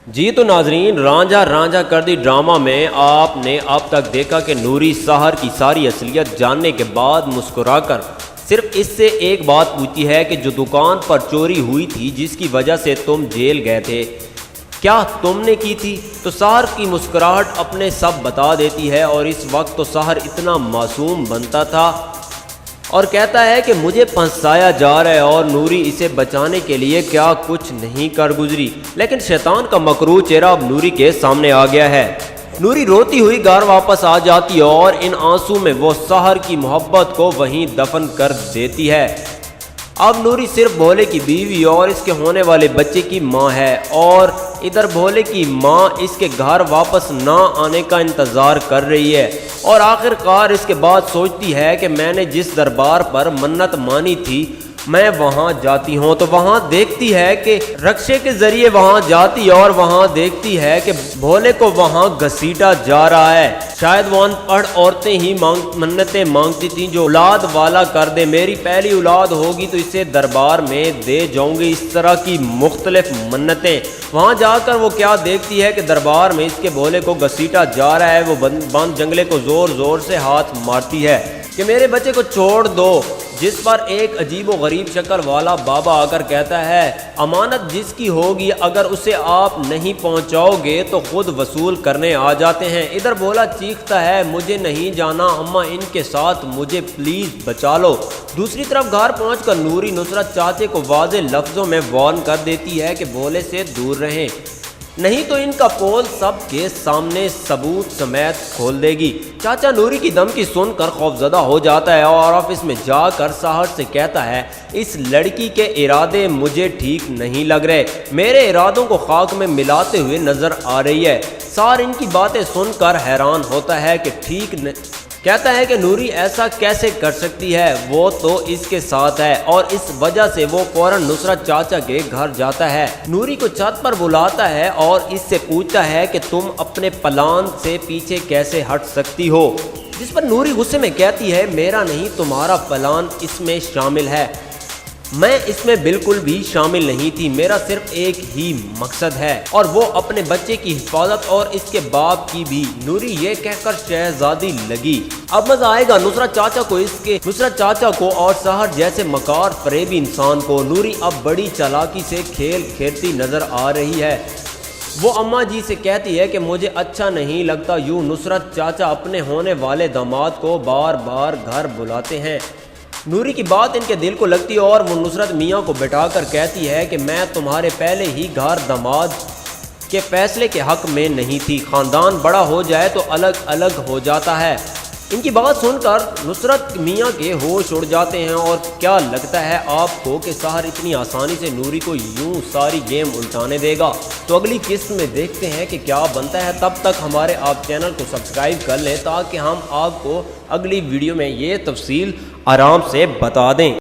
जी तो नाजरीन, रांझा रांझा करदी ड्रामा में आपने अब तक देखा कि नूरी सहर की सारी असलियत जानने के बाद मुस्कुराकर सिर्फ इससे एक बात पूछती है कि जो दुकान पर चोरी हुई थी जिसकी वजह से तुम जेल गए थे, क्या तुमने की थी? तो सहर की मुस्कुराहट अपने सब बता देती है। और इस वक्त तो सहर इतना मासूम बनता था और कहता है कि मुझे फंसाया जा रहा है और नूरी इसे बचाने के लिए क्या कुछ नहीं कर गुजरी। लेकिन शैतान का मकरूह चेहरा अब नूरी के सामने आ गया है। नूरी रोती हुई घर वापस आ जाती है और इन आंसू में वो सहर की मोहब्बत को वहीं दफन कर देती है। अब नूरी सिर्फ भोले की बीवी और इसके होने वाले बच्चे की माँ है और इधर भोले की माँ इसके घर वापस ना आने का इंतज़ार कर रही है। और आखिरकार इसके बाद सोचती है कि मैंने जिस दरबार पर मन्नत मानी थी मैं वहाँ जाती हूँ। तो वहाँ देखती है कि रक्शे के ज़रिए वहाँ जाती है और वहाँ देखती है कि भोले को वहाँ घसीटा जा रहा है। शायद वो अनपढ़ औरतें ही मन्नतें मांगती थीं, जो औलाद वाला कर दे, मेरी पहली औलाद होगी तो इसे दरबार में दे जाऊंगी, इस तरह की मुख्तलिफ मन्नतें। वहाँ जाकर वो क्या देखती है कि दरबार में इसके भोले को घसीटा जा रहा है। वो बंद जंगले को ज़ोर ज़ोर से हाथ मारती है कि मेरे बच्चे को छोड़ दो, जिस पर एक अजीब व गरीब शक्ल वाला बाबा आकर कहता है अमानत जिसकी होगी अगर उसे आप नहीं पहुंचाओगे तो खुद वसूल करने आ जाते हैं। इधर भोला चीखता है मुझे नहीं जाना अम्मा, इनके साथ मुझे प्लीज़ बचा लो। दूसरी तरफ घर पहुंचकर नूरी नुसरत चाचे को वाज़े लफ्ज़ों में वार्न कर देती है कि भोले से दूर रहें, नहीं तो इनका पोल सबके सामने सबूत समेत खोल देगी। चाचा नूरी की धमकी सुनकर खौफजदा हो जाता है और ऑफिस में जाकर सहर से कहता है इस लड़की के इरादे मुझे ठीक नहीं लग रहे, मेरे इरादों को खाक में मिलाते हुए नजर आ रही है। सहर इनकी बातें सुनकर हैरान होता है कि कहता है कि नूरी ऐसा कैसे कर सकती है, वो तो इसके साथ है। और इस वजह से वो फौरन नुसरत चाचा के घर जाता है, नूरी को छत पर बुलाता है और इससे पूछता है कि तुम अपने प्लान से पीछे कैसे हट सकती हो। जिस पर नूरी गुस्से में कहती है मेरा नहीं तुम्हारा प्लान इसमें शामिल है, मैं इसमें बिल्कुल भी शामिल नहीं थी, मेरा सिर्फ एक ही मकसद है और वो अपने बच्चे की हिफाजत और इसके बाप की भी। नूरी ये कहकर शहजादी लगी। अब मजा आएगा नुसरत चाचा को और सहर जैसे मकार फरेबी इंसान को। नूरी अब बड़ी चालाकी से खेल खेलती नजर आ रही है। वो अम्मा जी से कहती है कि मुझे अच्छा नहीं लगता यूँ नुसरत चाचा अपने होने वाले दामाद को बार बार घर बुलाते हैं। नूरी की बात इनके दिल को लगती है और वो नुसरत मियाँ को बैठाकर कहती है कि मैं तुम्हारे पहले ही घर दामाद के फैसले के हक में नहीं थी, ख़ानदान बड़ा हो जाए तो अलग अलग हो जाता है। इनकी बात सुनकर नुसरत मियाँ के होश उड़ जाते हैं और क्या लगता है आपको कि सहर इतनी आसानी से नूरी को यूं सारी गेम उल्टाने देगा? तो अगली किस्त में देखते हैं कि क्या बनता है। तब तक हमारे आप चैनल को सब्सक्राइब कर लें ताकि हम आपको अगली वीडियो में ये तफसील आराम से बता दें।